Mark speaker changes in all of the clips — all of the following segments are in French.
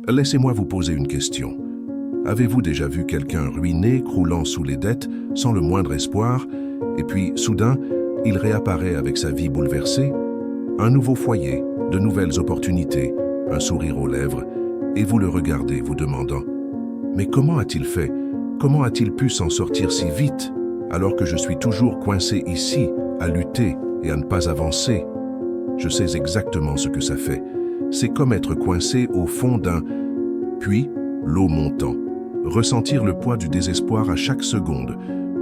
Speaker 1: Laissez-moi vous poser une question. Avez-vous déjà vu quelqu'un ruiné, croulant sous les dettes, sans le moindre espoir, et puis, soudain, il réapparaît avec sa vie bouleversée? Un nouveau foyer, de nouvelles opportunités, un sourire aux lèvres, et vous le regardez, vous demandant « Mais comment a-t-il fait? Comment a-t-il pu s'en sortir si vite, alors que je suis toujours coincé ici, à lutter et à ne pas avancer ?» Je sais exactement ce que ça fait. C'est comme être coincé au fond d'un puits, l'eau montant. Ressentir le poids du désespoir à chaque seconde,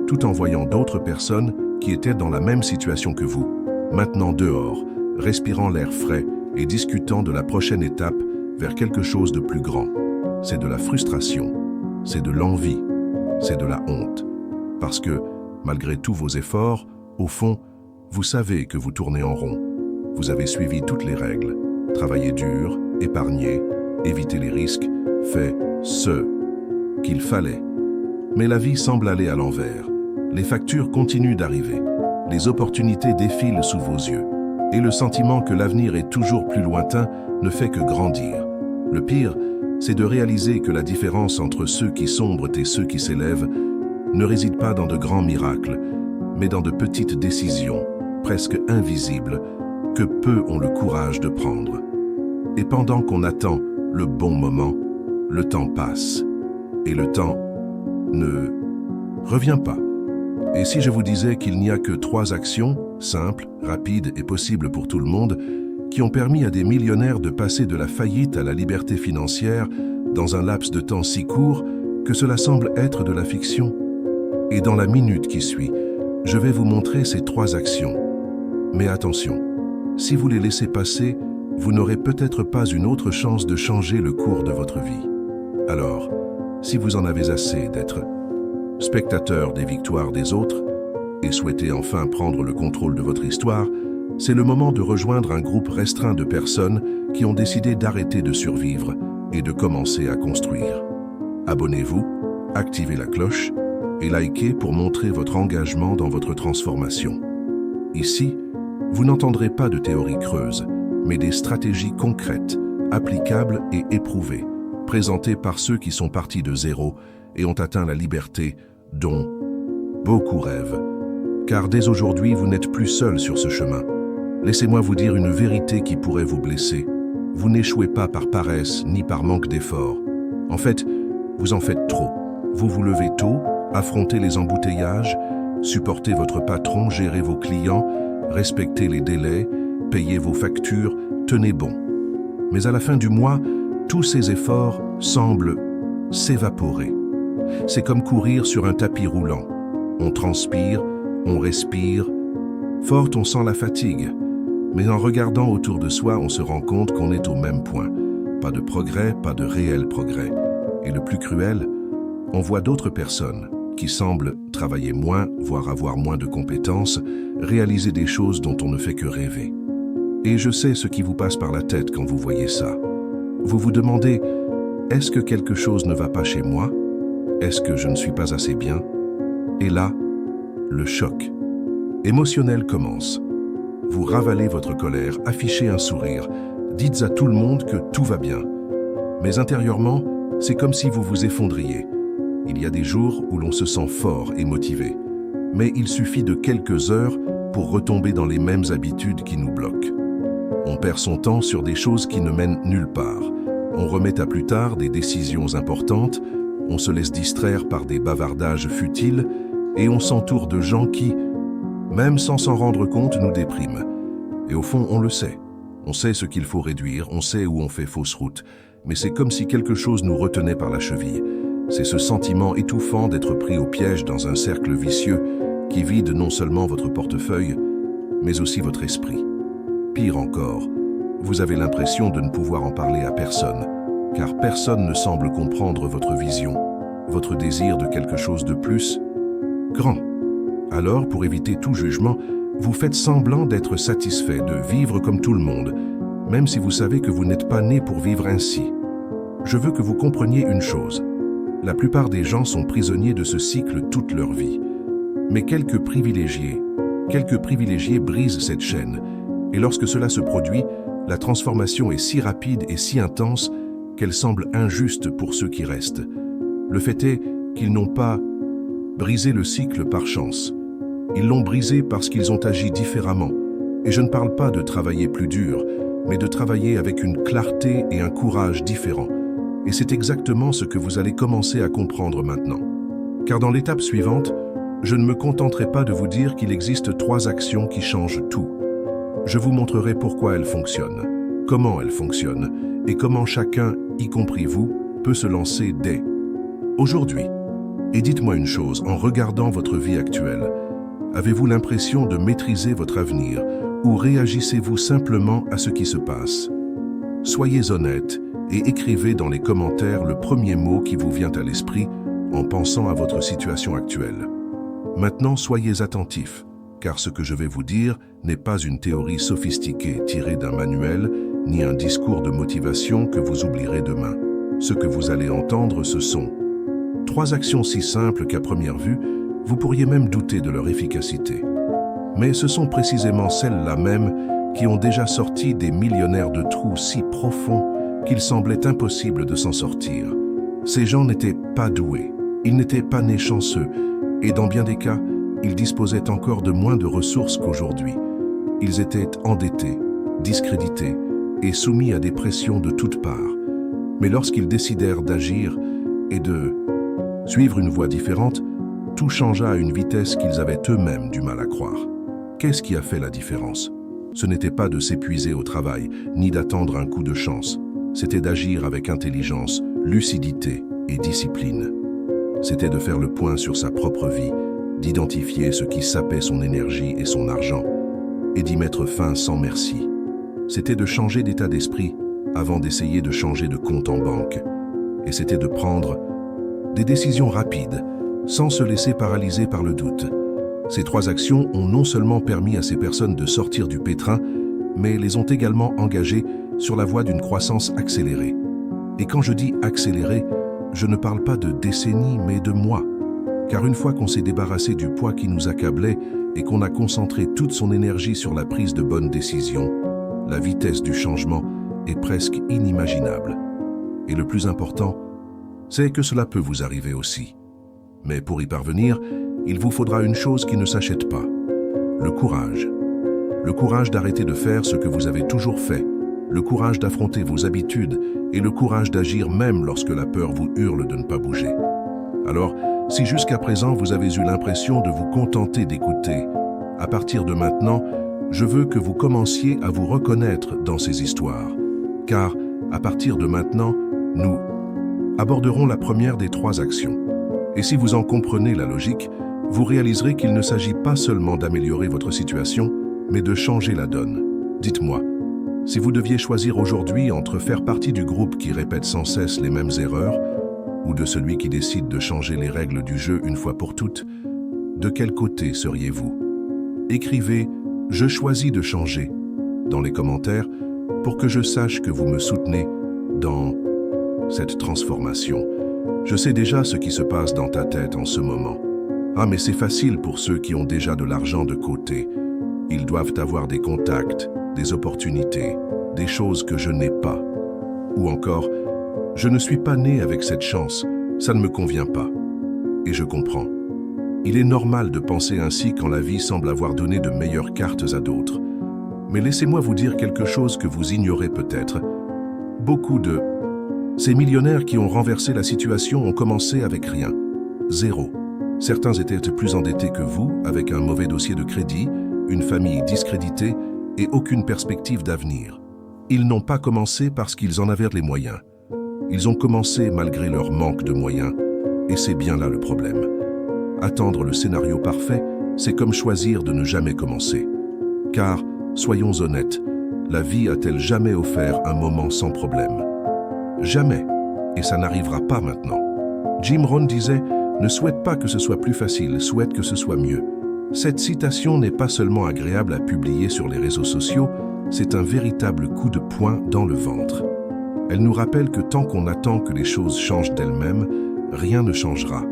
Speaker 1: tout en voyant d'autres personnes qui étaient dans la même situation que vous, maintenant dehors, respirant l'air frais et discutant de la prochaine étape vers quelque chose de plus grand. C'est de la frustration, c'est de l'envie, c'est de la honte. Parce que, malgré tous vos efforts, au fond, vous savez que vous tournez en rond. Vous avez suivi toutes les règles, travaillé dur, épargné, évité les risques, fait ce qu'il fallait. Mais la vie semble aller à l'envers. Les factures continuent d'arriver. Les opportunités défilent sous vos yeux. Et le sentiment que l'avenir est toujours plus lointain ne fait que grandir. Le pire, c'est de réaliser que la différence entre ceux qui sombrent et ceux qui s'élèvent ne réside pas dans de grands miracles, mais dans de petites décisions, presque invisibles, que peu ont le courage de prendre. Et pendant qu'on attend le bon moment, le temps passe. Et le temps ne revient pas. Et si je vous disais qu'il n'y a que 3 actions, simples, rapides et possibles pour tout le monde, qui ont permis à des millionnaires de passer de la faillite à la liberté financière dans un laps de temps si court que cela semble être de la fiction? Et dans la minute qui suit, je vais vous montrer ces 3 actions. Mais attention, si vous les laissez passer, vous n'aurez peut-être pas une autre chance de changer le cours de votre vie. Alors, si vous en avez assez d'être spectateur des victoires des autres et souhaitez enfin prendre le contrôle de votre histoire, c'est le moment de rejoindre un groupe restreint de personnes qui ont décidé d'arrêter de survivre et de commencer à construire. Abonnez-vous, activez la cloche et likez pour montrer votre engagement dans votre transformation. Ici, vous n'entendrez pas de théories creuses, mais des stratégies concrètes, applicables et éprouvées, présentées par ceux qui sont partis de zéro et ont atteint la liberté dont beaucoup rêvent. Car dès aujourd'hui, vous n'êtes plus seul sur ce chemin. Laissez-moi vous dire une vérité qui pourrait vous blesser. Vous n'échouez pas par paresse ni par manque d'effort. En fait, vous en faites trop. Vous vous levez tôt, affrontez les embouteillages, supportez votre patron, gérez vos clients, respectez les délais, payez vos factures, tenez bon. Mais à la fin du mois, tous ces efforts semblent s'évaporer. C'est comme courir sur un tapis roulant. On transpire, on respire. Fort, on sent la fatigue. Mais en regardant autour de soi, on se rend compte qu'on est au même point. Pas de progrès, pas de réel progrès. Et le plus cruel, on voit d'autres personnes qui semblent travailler moins, voire avoir moins de compétences, réaliser des choses dont on ne fait que rêver. Et je sais ce qui vous passe par la tête quand vous voyez ça. Vous vous demandez, est-ce que quelque chose ne va pas chez moi? Est-ce que je ne suis pas assez bien? Et là, le choc émotionnel commence. Vous ravalez votre colère, affichez un sourire, dites à tout le monde que tout va bien. Mais intérieurement, c'est comme si vous vous effondriez. Il y a des jours où l'on se sent fort et motivé. Mais il suffit de quelques heures pour retomber dans les mêmes habitudes qui nous bloquent. On perd son temps sur des choses qui ne mènent nulle part. On remet à plus tard des décisions importantes, on se laisse distraire par des bavardages futiles et on s'entoure de gens qui, même sans s'en rendre compte, nous dépriment. Et au fond, on le sait. On sait ce qu'il faut réduire, on sait où on fait fausse route. Mais c'est comme si quelque chose nous retenait par la cheville. C'est ce sentiment étouffant d'être pris au piège dans un cercle vicieux qui vide non seulement votre portefeuille, mais aussi votre esprit. Pire encore, vous avez l'impression de ne pouvoir en parler à personne, car personne ne semble comprendre votre vision, votre désir de quelque chose de plus grand. Alors, pour éviter tout jugement, vous faites semblant d'être satisfait, de vivre comme tout le monde, même si vous savez que vous n'êtes pas né pour vivre ainsi. Je veux que vous compreniez une chose. La plupart des gens sont prisonniers de ce cycle toute leur vie. Mais quelques privilégiés brisent cette chaîne. Et lorsque cela se produit, la transformation est si rapide et si intense qu'elle semble injuste pour ceux qui restent. Le fait est qu'ils n'ont pas brisé le cycle par chance. Ils l'ont brisé parce qu'ils ont agi différemment. Et je ne parle pas de travailler plus dur, mais de travailler avec une clarté et un courage différents. Et c'est exactement ce que vous allez commencer à comprendre maintenant. Car dans l'étape suivante, je ne me contenterai pas de vous dire qu'il existe 3 actions qui changent tout. Je vous montrerai pourquoi elles fonctionnent, comment elles fonctionnent, et comment chacun, y compris vous, peut se lancer dès aujourd'hui. Et dites-moi une chose, en regardant votre vie actuelle, avez-vous l'impression de maîtriser votre avenir ou réagissez-vous simplement à ce qui se passe? Soyez honnête et écrivez dans les commentaires le premier mot qui vous vient à l'esprit en pensant à votre situation actuelle. Maintenant, soyez attentifs, car ce que je vais vous dire n'est pas une théorie sophistiquée tirée d'un manuel, ni un discours de motivation que vous oublierez demain. Ce que vous allez entendre, ce sont 3 actions si simples qu'à première vue, vous pourriez même douter de leur efficacité. Mais ce sont précisément celles-là même qui ont déjà sorti des millionnaires de trous si profonds qu'il semblait impossible de s'en sortir. Ces gens n'étaient pas doués, ils n'étaient pas nés chanceux, et dans bien des cas, ils disposaient encore de moins de ressources qu'aujourd'hui. Ils étaient endettés, discrédités et soumis à des pressions de toutes parts. Mais lorsqu'ils décidèrent d'agir et de suivre une voie différente, tout changea à une vitesse qu'ils avaient eux-mêmes du mal à croire. Qu'est-ce qui a fait la différence? Ce n'était pas de s'épuiser au travail, ni d'attendre un coup de chance. C'était d'agir avec intelligence, lucidité et discipline. C'était de faire le point sur sa propre vie, d'identifier ce qui sapait son énergie et son argent, et d'y mettre fin sans merci. C'était de changer d'état d'esprit avant d'essayer de changer de compte en banque. Et c'était de prendre des décisions rapides, sans se laisser paralyser par le doute. Ces 3 actions ont non seulement permis à ces personnes de sortir du pétrin, mais les ont également engagées sur la voie d'une croissance accélérée. Et quand je dis accélérée, je ne parle pas de décennies, mais de mois. Car une fois qu'on s'est débarrassé du poids qui nous accablait et qu'on a concentré toute son énergie sur la prise de bonnes décisions, la vitesse du changement est presque inimaginable. Et le plus important, c'est que cela peut vous arriver aussi. Mais pour y parvenir, il vous faudra une chose qui ne s'achète pas, le courage. Le courage d'arrêter de faire ce que vous avez toujours fait, le courage d'affronter vos habitudes et le courage d'agir même lorsque la peur vous hurle de ne pas bouger. Alors, si jusqu'à présent vous avez eu l'impression de vous contenter d'écouter, à partir de maintenant, je veux que vous commenciez à vous reconnaître dans ces histoires. Car, à partir de maintenant, nous aborderons la première des 3 actions. Et si vous en comprenez la logique, vous réaliserez qu'il ne s'agit pas seulement d'améliorer votre situation, mais de changer la donne. Dites-moi, si vous deviez choisir aujourd'hui entre faire partie du groupe qui répète sans cesse les mêmes erreurs, ou de celui qui décide de changer les règles du jeu une fois pour toutes, de quel côté seriez-vous? Écrivez « Je choisis de changer » dans les commentaires pour que je sache que vous me soutenez dans cette transformation. Je sais déjà ce qui se passe dans ta tête en ce moment. Ah, mais c'est facile pour ceux qui ont déjà de l'argent de côté. Ils doivent avoir des contacts, des opportunités, des choses que je n'ai pas. Ou encore, je ne suis pas né avec cette chance, ça ne me convient pas. Et je comprends. Il est normal de penser ainsi quand la vie semble avoir donné de meilleures cartes à d'autres. Mais laissez-moi vous dire quelque chose que vous ignorez peut-être. Beaucoup de ces millionnaires qui ont renversé la situation ont commencé avec rien. 0. Certains étaient plus endettés que vous, avec un mauvais dossier de crédit, une famille discréditée et aucune perspective d'avenir. Ils n'ont pas commencé parce qu'ils en avaient les moyens. Ils ont commencé malgré leur manque de moyens, et c'est bien là le problème. Attendre le scénario parfait, c'est comme choisir de ne jamais commencer. Car, soyons honnêtes, la vie a-t-elle jamais offert un moment sans problème? Jamais, et ça n'arrivera pas maintenant. Jim Rohn disait « Ne souhaite pas que ce soit plus facile, souhaite que ce soit mieux ». Cette citation n'est pas seulement agréable à publier sur les réseaux sociaux, c'est un véritable coup de poing dans le ventre. Elle nous rappelle que tant qu'on attend que les choses changent d'elles-mêmes, rien ne changera.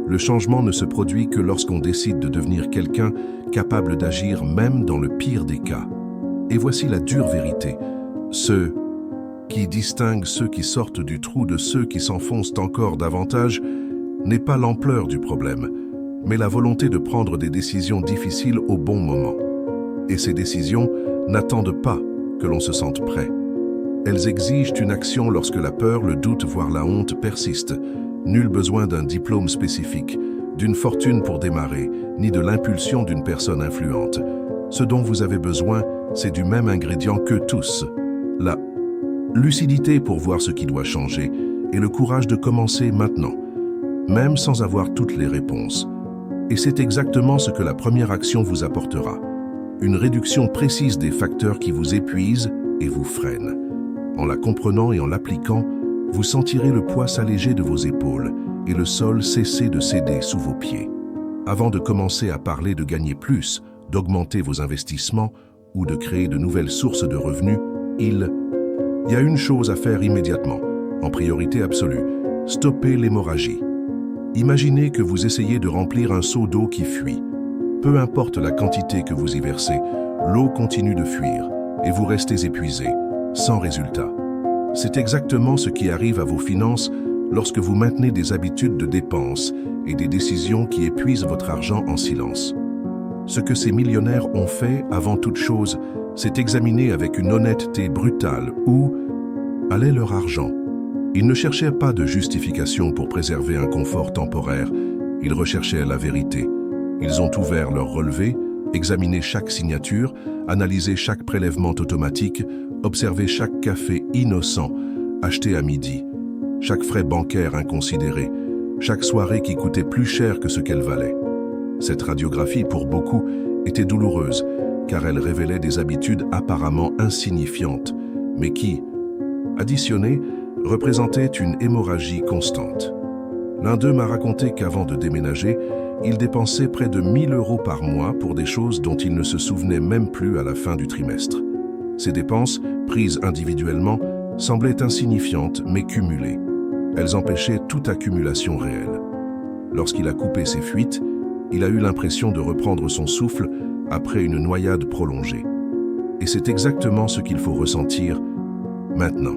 Speaker 1: Le changement ne se produit que lorsqu'on décide de devenir quelqu'un capable d'agir même dans le pire des cas. Et voici la dure vérité. Ce qui distingue ceux qui sortent du trou de ceux qui s'enfoncent encore davantage, n'est pas l'ampleur du problème, mais la volonté de prendre des décisions difficiles au bon moment. Et ces décisions n'attendent pas que l'on se sente prêt. Elles exigent une action lorsque la peur, le doute, voire la honte persistent. Nul besoin d'un diplôme spécifique, d'une fortune pour démarrer, ni de l'impulsion d'une personne influente. Ce dont vous avez besoin, c'est du même ingrédient que tous. La lucidité pour voir ce qui doit changer et le courage de commencer maintenant, même sans avoir toutes les réponses. Et c'est exactement ce que la première action vous apportera. Une réduction précise des facteurs qui vous épuisent et vous freinent. En la comprenant et en l'appliquant, vous sentirez le poids s'alléger de vos épaules et le sol cesser de céder sous vos pieds. Avant de commencer à parler de gagner plus, d'augmenter vos investissements ou de créer de nouvelles sources de revenus, il y a une chose à faire immédiatement, en priorité absolue, stopper l'hémorragie. Imaginez que vous essayez de remplir un seau d'eau qui fuit. Peu importe la quantité que vous y versez, l'eau continue de fuir et vous restez épuisé, sans résultat. C'est exactement ce qui arrive à vos finances lorsque vous maintenez des habitudes de dépenses et des décisions qui épuisent votre argent en silence. Ce que ces millionnaires ont fait, avant toute chose, c'est examiner avec une honnêteté brutale où allait leur argent. Ils ne cherchaient pas de justification pour préserver un confort temporaire, ils recherchaient la vérité. Ils ont ouvert leur relevé, examiné chaque signature, analysé chaque prélèvement automatique, observé chaque café innocent acheté à midi, chaque frais bancaire inconsidéré, chaque soirée qui coûtait plus cher que ce qu'elle valait. Cette radiographie, pour beaucoup, était douloureuse, car elle révélait des habitudes apparemment insignifiantes, mais qui, additionnées, représentaient une hémorragie constante. L'un d'eux m'a raconté qu'avant de déménager, il dépensait près de 1 000 € par mois pour des choses dont il ne se souvenait même plus à la fin du trimestre. Ces dépenses, prises individuellement, semblaient insignifiantes mais cumulées. Elles empêchaient toute accumulation réelle. Lorsqu'il a coupé ses fuites, il a eu l'impression de reprendre son souffle après une noyade prolongée. Et c'est exactement ce qu'il faut ressentir maintenant.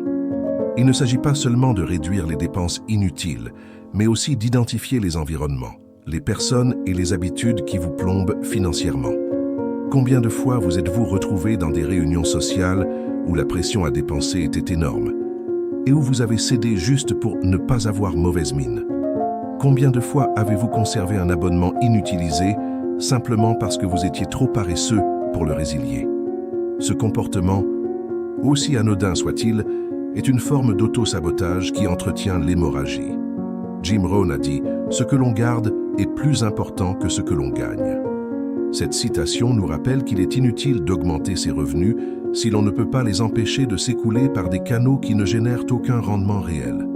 Speaker 1: Il ne s'agit pas seulement de réduire les dépenses inutiles, mais aussi d'identifier les environnements, les personnes et les habitudes qui vous plombent financièrement. Combien de fois vous êtes-vous retrouvé dans des réunions sociales où la pression à dépenser était énorme et où vous avez cédé juste pour ne pas avoir mauvaise mine? Combien de fois avez-vous conservé un abonnement inutilisé simplement parce que vous étiez trop paresseux pour le résilier? Ce comportement, aussi anodin soit-il, est une forme d'auto-sabotage qui entretient l'hémorragie. Jim Rohn a dit « Ce que l'on garde est plus important que ce que l'on gagne ». Cette citation nous rappelle qu'il est inutile d'augmenter ses revenus si l'on ne peut pas les empêcher de s'écouler par des canaux qui ne génèrent aucun rendement réel.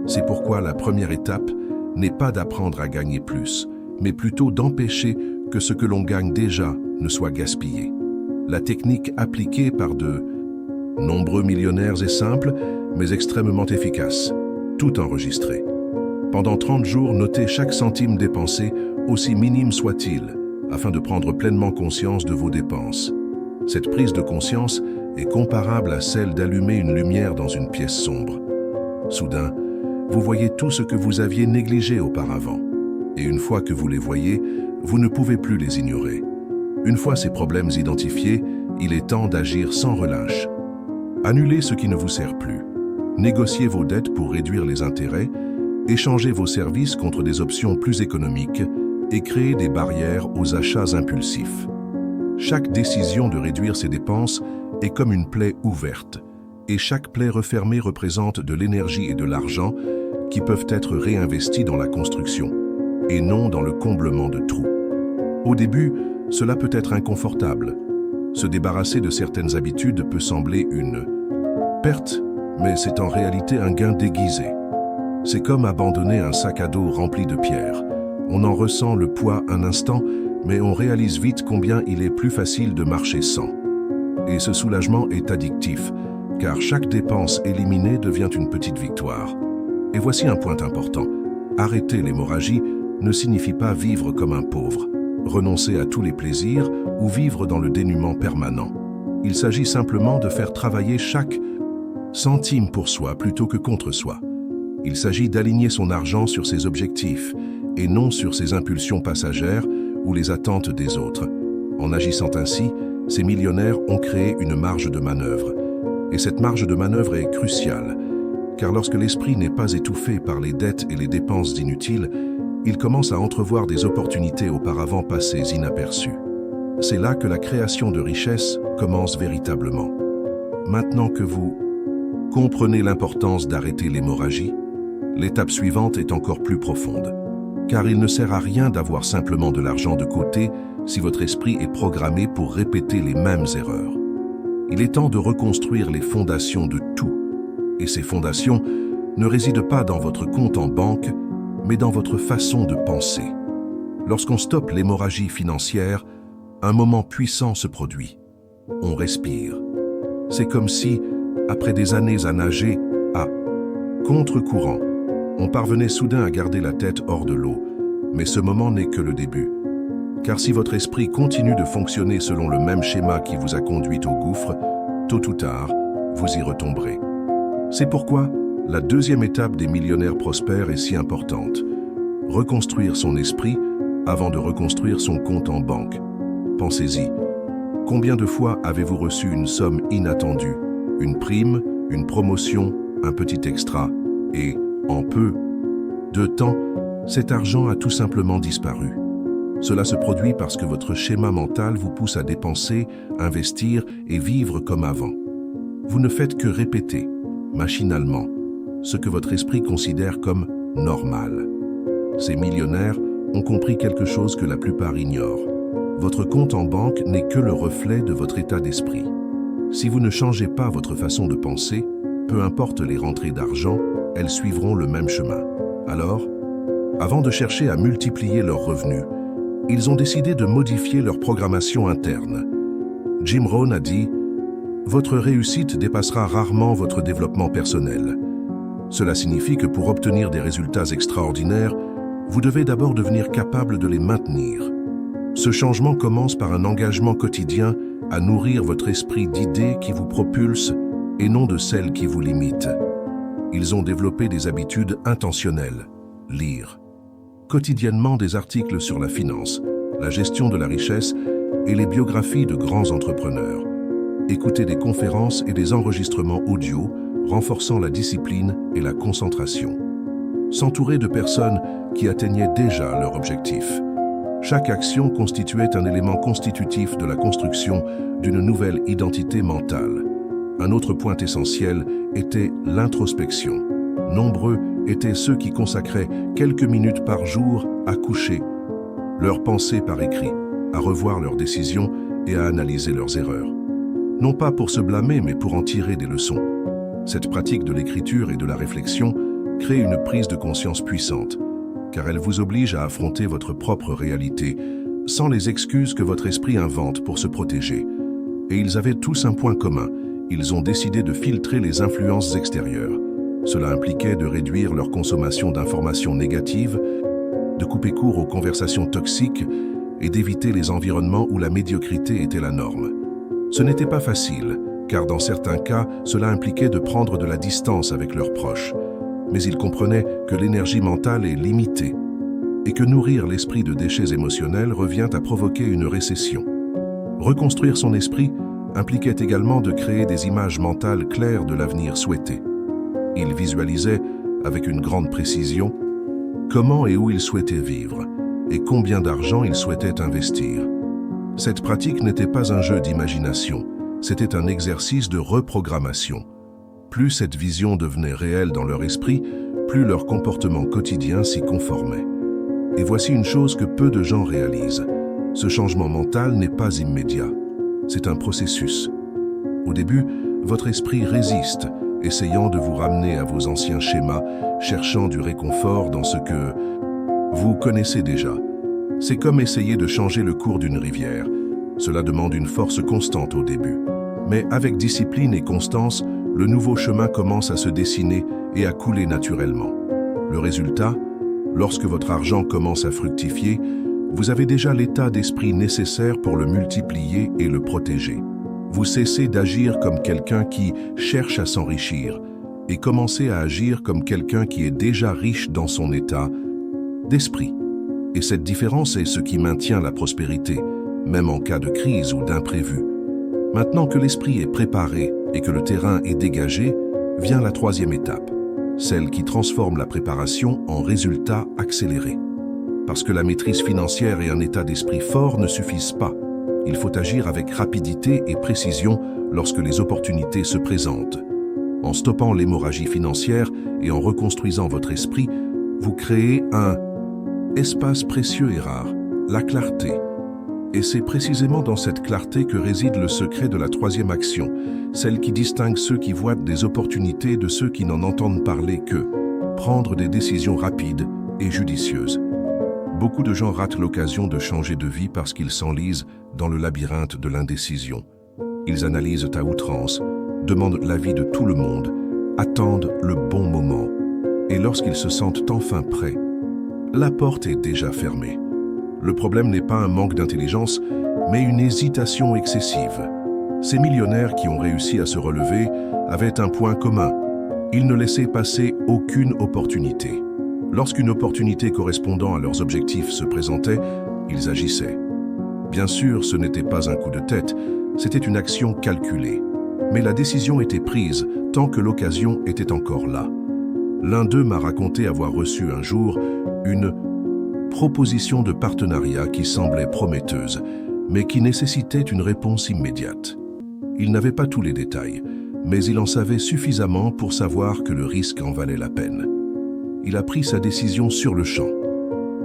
Speaker 1: C'est pourquoi la première étape n'est pas d'apprendre à gagner plus, mais plutôt d'empêcher que ce que l'on gagne déjà ne soit gaspillé. La technique appliquée par de nombreux millionnaires est simple, mais extrêmement efficace. Tout enregistré. Pendant 30 jours, notez chaque centime dépensé, aussi minime soit-il, afin de prendre pleinement conscience de vos dépenses. Cette prise de conscience est comparable à celle d'allumer une lumière dans une pièce sombre. Soudain, vous voyez tout ce que vous aviez négligé auparavant. Et une fois que vous les voyez, vous ne pouvez plus les ignorer. Une fois ces problèmes identifiés, il est temps d'agir sans relâche. Annulez ce qui ne vous sert plus. Négociez vos dettes pour réduire les intérêts, échangez vos services contre des options plus économiques et créez des barrières aux achats impulsifs. Chaque décision de réduire ses dépenses est comme une plaie ouverte, et chaque plaie refermée représente de l'énergie et de l'argent qui peuvent être réinvestis dans la construction, et non dans le comblement de trous. Au début, cela peut être inconfortable. Se débarrasser de certaines habitudes peut sembler une perte, mais c'est en réalité un gain déguisé. C'est comme abandonner un sac à dos rempli de pierres. On en ressent le poids un instant, mais on réalise vite combien il est plus facile de marcher sans. Et ce soulagement est addictif, car chaque dépense éliminée devient une petite victoire. Et voici un point important. Arrêter l'hémorragie ne signifie pas vivre comme un pauvre, renoncer à tous les plaisirs ou vivre dans le dénuement permanent. Il s'agit simplement de faire travailler chaque centime pour soi plutôt que contre soi. Il s'agit d'aligner son argent sur ses objectifs et non sur ses impulsions passagères ou les attentes des autres. En agissant ainsi, ces millionnaires ont créé une marge de manœuvre. Et cette marge de manœuvre est cruciale, car lorsque l'esprit n'est pas étouffé par les dettes et les dépenses inutiles, il commence à entrevoir des opportunités auparavant passées inaperçues. C'est là que la création de richesse commence véritablement. Maintenant que vous comprenez l'importance d'arrêter l'hémorragie, l'étape suivante est encore plus profonde, car il ne sert à rien d'avoir simplement de l'argent de côté si votre esprit est programmé pour répéter les mêmes erreurs. Il est temps de reconstruire les fondations de tout, et ces fondations ne résident pas dans votre compte en banque, mais dans votre façon de penser. Lorsqu'on stoppe l'hémorragie financière, un moment puissant se produit. On respire. C'est comme si, après des années à nager à contre-courant, on parvenait soudain à garder la tête hors de l'eau. Mais ce moment n'est que le début. Car si votre esprit continue de fonctionner selon le même schéma qui vous a conduit au gouffre, tôt ou tard, vous y retomberez. C'est pourquoi la deuxième étape des millionnaires prospères est si importante. Reconstruire son esprit avant de reconstruire son compte en banque. Pensez-y. Combien de fois avez-vous reçu une somme inattendue, une prime, une promotion, un petit extra, et, en peu de temps, cet argent a tout simplement disparu. Cela se produit parce que votre schéma mental vous pousse à dépenser, investir et vivre comme avant. Vous ne faites que répéter, machinalement, ce que votre esprit considère comme normal. Ces millionnaires ont compris quelque chose que la plupart ignorent. Votre compte en banque n'est que le reflet de votre état d'esprit. Si vous ne changez pas votre façon de penser, peu importe les rentrées d'argent, elles suivront le même chemin. Alors, avant de chercher à multiplier leurs revenus, ils ont décidé de modifier leur programmation interne. Jim Rohn a dit « Votre réussite dépassera rarement votre développement personnel. Cela signifie que pour obtenir des résultats extraordinaires, vous devez d'abord devenir capable de les maintenir. Ce changement commence par un engagement quotidien à nourrir votre esprit d'idées qui vous propulsent et non de celles qui vous limitent. Ils ont développé des habitudes intentionnelles. Lire quotidiennement des articles sur la finance, la gestion de la richesse et les biographies de grands entrepreneurs. Écouter des conférences et des enregistrements audio renforçant la discipline et la concentration. S'entourer de personnes qui atteignaient déjà leur objectif. Chaque action constituait un élément constitutif de la construction d'une nouvelle identité mentale. Un autre point essentiel était l'introspection. Nombreux étaient ceux qui consacraient quelques minutes par jour à coucher leurs pensées par écrit, à revoir leurs décisions et à analyser leurs erreurs. Non pas pour se blâmer, mais pour en tirer des leçons. Cette pratique de l'écriture et de la réflexion crée une prise de conscience puissante, car elle vous oblige à affronter votre propre réalité, sans les excuses que votre esprit invente pour se protéger. Et ils avaient tous un point commun, ils ont décidé de filtrer les influences extérieures. Cela impliquait de réduire leur consommation d'informations négatives, de couper court aux conversations toxiques et d'éviter les environnements où la médiocrité était la norme. Ce n'était pas facile, car dans certains cas, cela impliquait de prendre de la distance avec leurs proches. Mais ils comprenaient que l'énergie mentale est limitée et que nourrir l'esprit de déchets émotionnels revient à provoquer une récession. Reconstruire son esprit impliquait également de créer des images mentales claires de l'avenir souhaité. Il visualisait, avec une grande précision, comment et où il souhaitait vivre et combien d'argent il souhaitait investir. Cette pratique n'était pas un jeu d'imagination, c'était un exercice de reprogrammation. Plus cette vision devenait réelle dans leur esprit, plus leur comportement quotidien s'y conformait. Et voici une chose que peu de gens réalisent. Ce changement mental n'est pas immédiat. C'est un processus. Au début, votre esprit résiste, essayant de vous ramener à vos anciens schémas, cherchant du réconfort dans ce que vous connaissez déjà. C'est comme essayer de changer le cours d'une rivière. Cela demande une force constante au début. Mais avec discipline et constance, le nouveau chemin commence à se dessiner et à couler naturellement. Le résultat, lorsque votre argent commence à fructifier, vous avez déjà l'état d'esprit nécessaire pour le multiplier et le protéger. Vous cessez d'agir comme quelqu'un qui cherche à s'enrichir et commencez à agir comme quelqu'un qui est déjà riche dans son état d'esprit. Et cette différence est ce qui maintient la prospérité, même en cas de crise ou d'imprévu. Maintenant que l'esprit est préparé et que le terrain est dégagé, vient la troisième étape, celle qui transforme la préparation en résultat accéléré. Parce que la maîtrise financière et un état d'esprit fort ne suffisent pas. Il faut agir avec rapidité et précision lorsque les opportunités se présentent. En stoppant l'hémorragie financière et en reconstruisant votre esprit, vous créez un espace précieux et rare, la clarté. Et c'est précisément dans cette clarté que réside le secret de la troisième action, celle qui distingue ceux qui voient des opportunités de ceux qui n'en entendent parler que prendre des décisions rapides et judicieuses. Beaucoup de gens ratent l'occasion de changer de vie parce qu'ils s'enlisent dans le labyrinthe de l'indécision. Ils analysent à outrance, demandent l'avis de tout le monde, attendent le bon moment. Et lorsqu'ils se sentent enfin prêts, la porte est déjà fermée. Le problème n'est pas un manque d'intelligence, mais une hésitation excessive. Ces millionnaires qui ont réussi à se relever avaient un point commun. Ils ne laissaient passer aucune opportunité. Lorsqu'une opportunité correspondant à leurs objectifs se présentait, ils agissaient. Bien sûr, ce n'était pas un coup de tête, c'était une action calculée. Mais la décision était prise tant que l'occasion était encore là. L'un d'eux m'a raconté avoir reçu un jour une proposition de partenariat qui semblait prometteuse, mais qui nécessitait une réponse immédiate. Il n'avait pas tous les détails, mais il en savait suffisamment pour savoir que le risque en valait la peine. Il a pris sa décision sur le champ.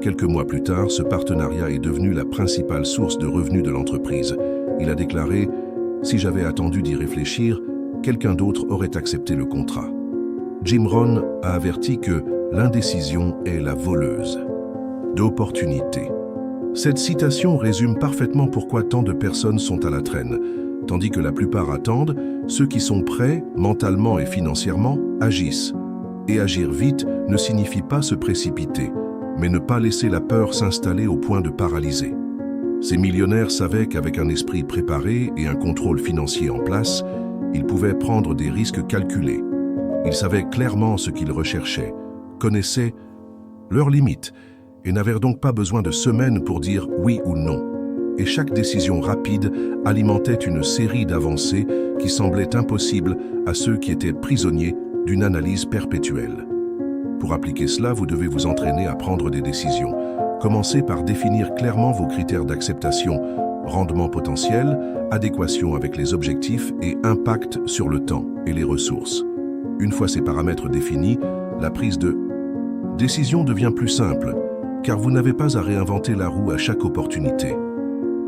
Speaker 1: Quelques mois plus tard, ce partenariat est devenu la principale source de revenus de l'entreprise. Il a déclaré « Si j'avais attendu d'y réfléchir, quelqu'un d'autre aurait accepté le contrat ». Jim Rohn a averti que l'indécision est la voleuse d'opportunités. Cette citation résume parfaitement pourquoi tant de personnes sont à la traîne. Tandis que la plupart attendent, ceux qui sont prêts, mentalement et financièrement, agissent. Et agir vite ne signifie pas se précipiter, mais ne pas laisser la peur s'installer au point de paralyser. Ces millionnaires savaient qu'avec un esprit préparé et un contrôle financier en place, ils pouvaient prendre des risques calculés. Ils savaient clairement ce qu'ils recherchaient, connaissaient leurs limites et n'avaient donc pas besoin de semaines pour dire oui ou non. Et chaque décision rapide alimentait une série d'avancées qui semblaient impossibles à ceux qui étaient prisonniers d'une analyse perpétuelle. Pour appliquer cela, vous devez vous entraîner à prendre des décisions. Commencez par définir clairement vos critères d'acceptation, rendement potentiel, adéquation avec les objectifs et impact sur le temps et les ressources. Une fois ces paramètres définis, la prise de décision devient plus simple, car vous n'avez pas à réinventer la roue à chaque opportunité.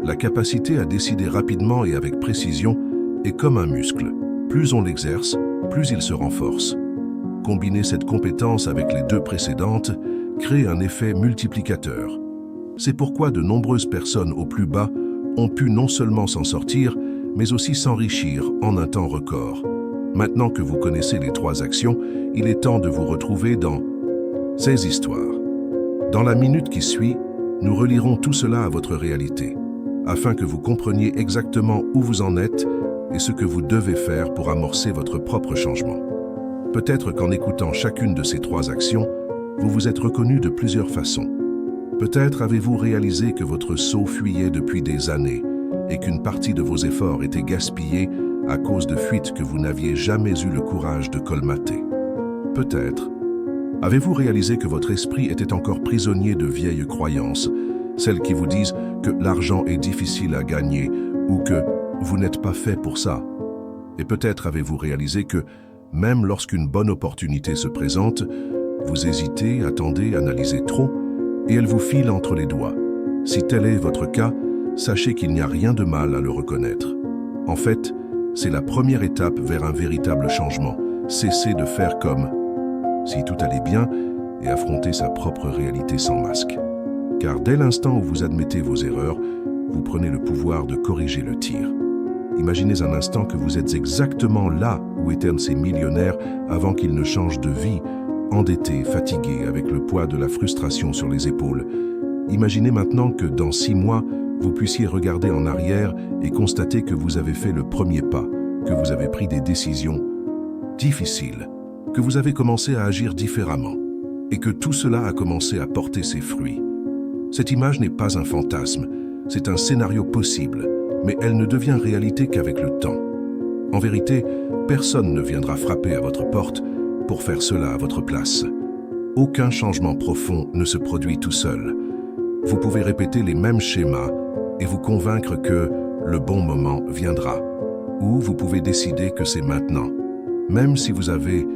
Speaker 1: La capacité à décider rapidement et avec précision est comme un muscle. Plus on l'exerce, plus il se renforce. Combiner cette compétence avec les deux précédentes crée un effet multiplicateur. C'est pourquoi de nombreuses personnes au plus bas ont pu non seulement s'en sortir, mais aussi s'enrichir en un temps record. Maintenant que vous connaissez les trois actions, il est temps de vous retrouver dans ces histoires. Dans la minute qui suit, nous relierons tout cela à votre réalité, afin que vous compreniez exactement où vous en êtes et ce que vous devez faire pour amorcer votre propre changement. Peut-être qu'en écoutant chacune de ces trois actions, vous vous êtes reconnu de plusieurs façons. Peut-être avez-vous réalisé que votre seau fuyait depuis des années et qu'une partie de vos efforts était gaspillée à cause de fuites que vous n'aviez jamais eu le courage de colmater. Peut-être avez-vous réalisé que votre esprit était encore prisonnier de vieilles croyances, celles qui vous disent que l'argent est difficile à gagner ou que vous n'êtes pas fait pour ça. Et peut-être avez-vous réalisé que, même lorsqu'une bonne opportunité se présente, vous hésitez, attendez, analysez trop, et elle vous file entre les doigts. Si tel est votre cas, sachez qu'il n'y a rien de mal à le reconnaître. En fait, c'est la première étape vers un véritable changement. Cessez de faire comme si tout allait bien et affronter sa propre réalité sans masque. Car dès l'instant où vous admettez vos erreurs, vous prenez le pouvoir de corriger le tir. Imaginez un instant que vous êtes exactement là où étaient ces millionnaires avant qu'ils ne changent de vie, endettés, fatigués, avec le poids de la frustration sur les épaules. Imaginez maintenant que dans 6 mois, vous puissiez regarder en arrière et constater que vous avez fait le premier pas, que vous avez pris des décisions difficiles, que vous avez commencé à agir différemment et que tout cela a commencé à porter ses fruits. Cette image n'est pas un fantasme, c'est un scénario possible, mais elle ne devient réalité qu'avec le temps. En vérité, personne ne viendra frapper à votre porte pour faire cela à votre place. Aucun changement profond ne se produit tout seul. Vous pouvez répéter les mêmes schémas et vous convaincre que le bon moment viendra, ou vous pouvez décider que c'est maintenant, même si vous avez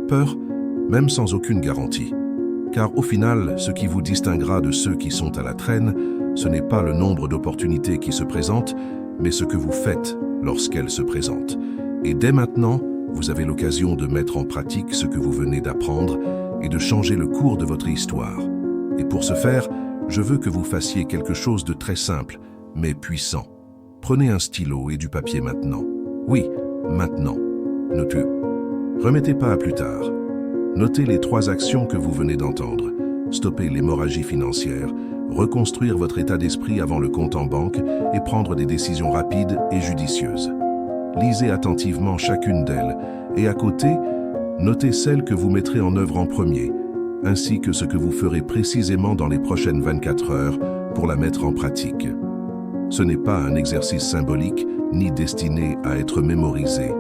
Speaker 1: peur, même sans aucune garantie. Car au final, ce qui vous distinguera de ceux qui sont à la traîne, ce n'est pas le nombre d'opportunités qui se présentent, mais ce que vous faites lorsqu'elles se présentent. Et dès maintenant, vous avez l'occasion de mettre en pratique ce que vous venez d'apprendre et de changer le cours de votre histoire. Et pour ce faire, je veux que vous fassiez quelque chose de très simple, mais puissant. Prenez un stylo et du papier maintenant. Oui, maintenant. Notez. Remettez pas à plus tard. Notez les 3 actions que vous venez d'entendre. Stopper l'hémorragie financière, reconstruire votre état d'esprit avant le compte en banque et prendre des décisions rapides et judicieuses. Lisez attentivement chacune d'elles et à côté, notez celle que vous mettrez en œuvre en premier, ainsi que ce que vous ferez précisément dans les prochaines 24 heures pour la mettre en pratique. Ce n'est pas un exercice symbolique ni destiné à être mémorisé.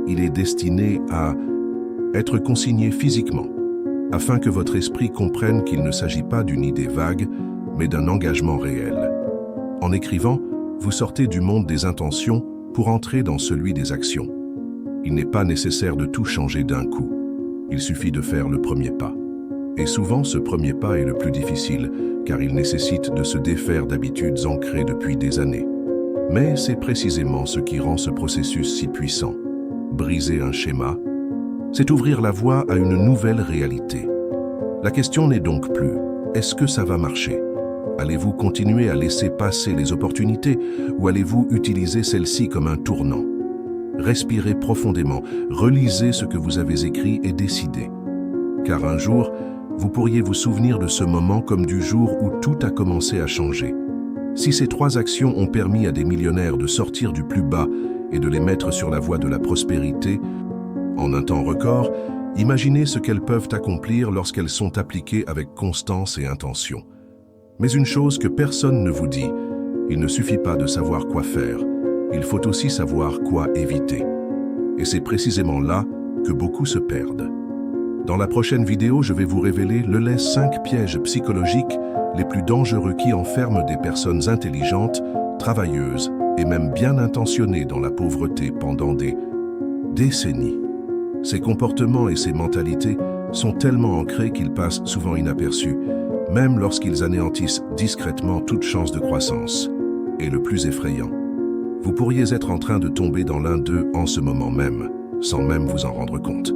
Speaker 1: Il est destiné à être consigné physiquement, afin que votre esprit comprenne qu'il ne s'agit pas d'une idée vague, mais d'un engagement réel. En écrivant, vous sortez du monde des intentions pour entrer dans celui des actions. Il n'est pas nécessaire de tout changer d'un coup. Il suffit de faire le premier pas. Et souvent, ce premier pas est le plus difficile, car il nécessite de se défaire d'habitudes ancrées depuis des années. Mais c'est précisément ce qui rend ce processus si puissant. Briser un schéma, c'est ouvrir la voie à une nouvelle réalité. La question n'est donc plus « est-ce que ça va marcher ?» Allez-vous continuer à laisser passer les opportunités ou allez-vous utiliser celles-ci comme un tournant? Respirez profondément, relisez ce que vous avez écrit et décidez. Car un jour, vous pourriez vous souvenir de ce moment comme du jour où tout a commencé à changer. Si ces 3 actions ont permis à des millionnaires de sortir du plus bas et de les mettre sur la voie de la prospérité, en un temps record, imaginez ce qu'elles peuvent accomplir lorsqu'elles sont appliquées avec constance et intention. Mais une chose que personne ne vous dit, il ne suffit pas de savoir quoi faire, il faut aussi savoir quoi éviter. Et c'est précisément là que beaucoup se perdent. Dans la prochaine vidéo, je vais vous révéler les 5 pièges psychologiques les plus dangereux qui enferment des personnes intelligentes, travailleuses et même bien intentionnées dans la pauvreté pendant des décennies. Ces comportements et ces mentalités sont tellement ancrés qu'ils passent souvent inaperçus, même lorsqu'ils anéantissent discrètement toute chance de croissance. Et le plus effrayant, vous pourriez être en train de tomber dans l'un d'eux en ce moment même, sans même vous en rendre compte.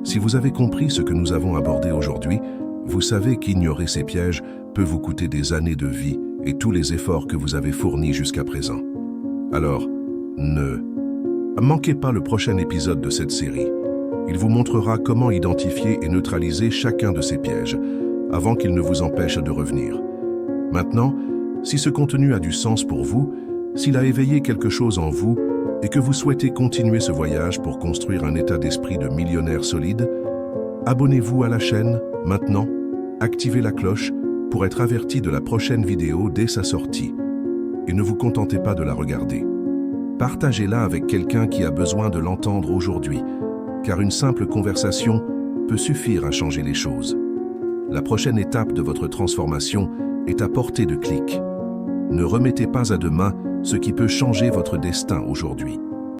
Speaker 1: Si vous avez compris ce que nous avons abordé aujourd'hui, vous savez qu'ignorer ces pièges peut vous coûter des années de vie et tous les efforts que vous avez fournis jusqu'à présent. Alors, ne manquez pas le prochain épisode de cette série. Il vous montrera comment identifier et neutraliser chacun de ces pièges, avant qu'ils ne vous empêchent de revenir. Maintenant, si ce contenu a du sens pour vous, s'il a éveillé quelque chose en vous et que vous souhaitez continuer ce voyage pour construire un état d'esprit de millionnaire solide, abonnez-vous à la chaîne maintenant, activez la cloche pour être averti de la prochaine vidéo dès sa sortie. Et ne vous contentez pas de la regarder. Partagez-la avec quelqu'un qui a besoin de l'entendre aujourd'hui, car une simple conversation peut suffire à changer les choses. La prochaine étape de votre transformation est à portée de clic. Ne remettez pas à demain ce qui peut changer votre destin aujourd'hui.